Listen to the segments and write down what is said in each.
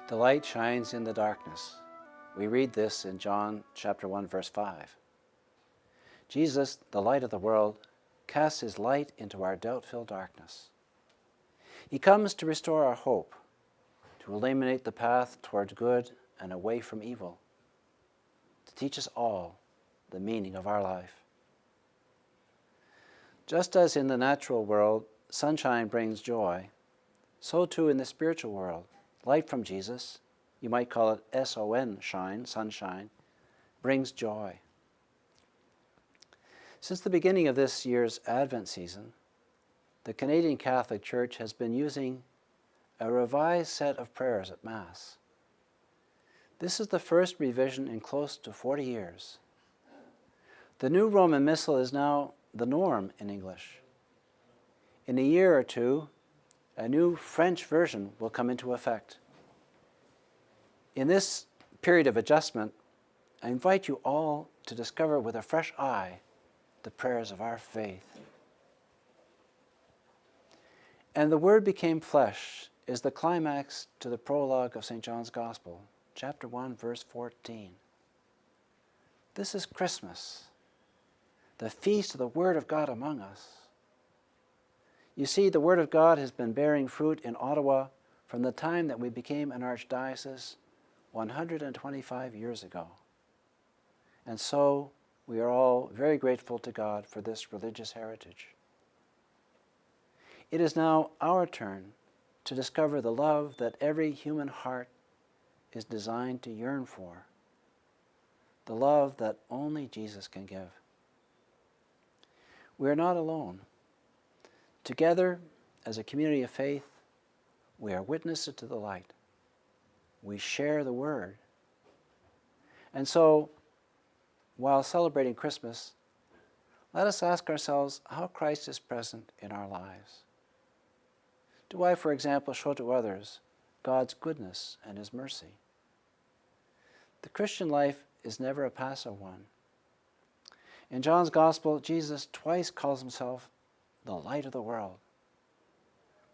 The light shines in the darkness. We read this in John chapter 1, verse 5. Jesus, the light of the world, casts his light into our doubt-filled darkness. He comes to restore our hope, to illuminate the path towards good and away from evil, to teach us all the meaning of our life. Just as in the natural world, sunshine brings joy, so too in the spiritual world, light from Jesus, you might call it S-O-N shine, sunshine, brings joy. Since the beginning of this year's Advent season, the Canadian Catholic Church has been using a revised set of prayers at Mass. This is the first revision in close to 40 years. The new Roman Missal is now the norm in English. In a year or two, a new French version will come into effect. In this period of adjustment, I invite you all to discover with a fresh eye the prayers of our faith. And the Word became flesh is the climax to the prologue of St. John's Gospel, chapter 1, verse 14. This is Christmas, the feast of the Word of God among us. You see, the Word of God has been bearing fruit in Ottawa from the time that we became an archdiocese 125 years ago. And so we are all very grateful to God for this religious heritage. It is now our turn to discover the love that every human heart is designed to yearn for, the love that only Jesus can give. We are not alone. Together, as a community of faith, we are witnesses to the light. We share the Word. And so, while celebrating Christmas, let us ask ourselves how Christ is present in our lives. Do I, for example, show to others God's goodness and His mercy? The Christian life is never a passive one. In John's Gospel, Jesus twice calls Himself the light of the world.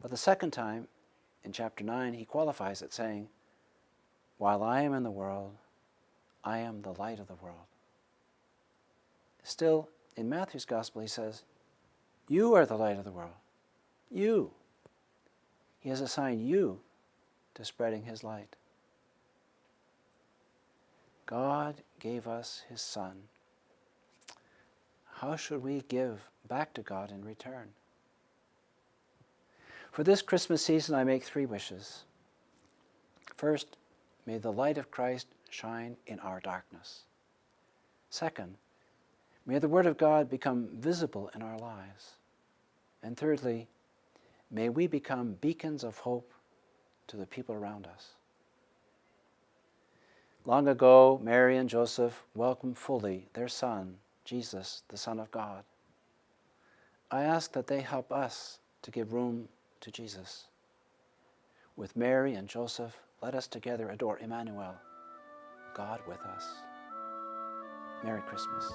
But the second time, in chapter 9, He qualifies it, saying, "While I am in the world, I am the light of the world." Still, in Matthew's Gospel, He says, "You are the light of the world." You. He has assigned you to spreading His light. God gave us His Son. How should we give back to God in return? For this Christmas season, I make 3 wishes. First, may the light of Christ shine in our darkness. Second, may the Word of God become visible in our lives. And thirdly, may we become beacons of hope to the people around us. Long ago, Mary and Joseph welcomed fully their son, Jesus, the Son of God. I ask that they help us to give room to Jesus. With Mary and Joseph, let us together adore Emmanuel, God with us. Merry Christmas.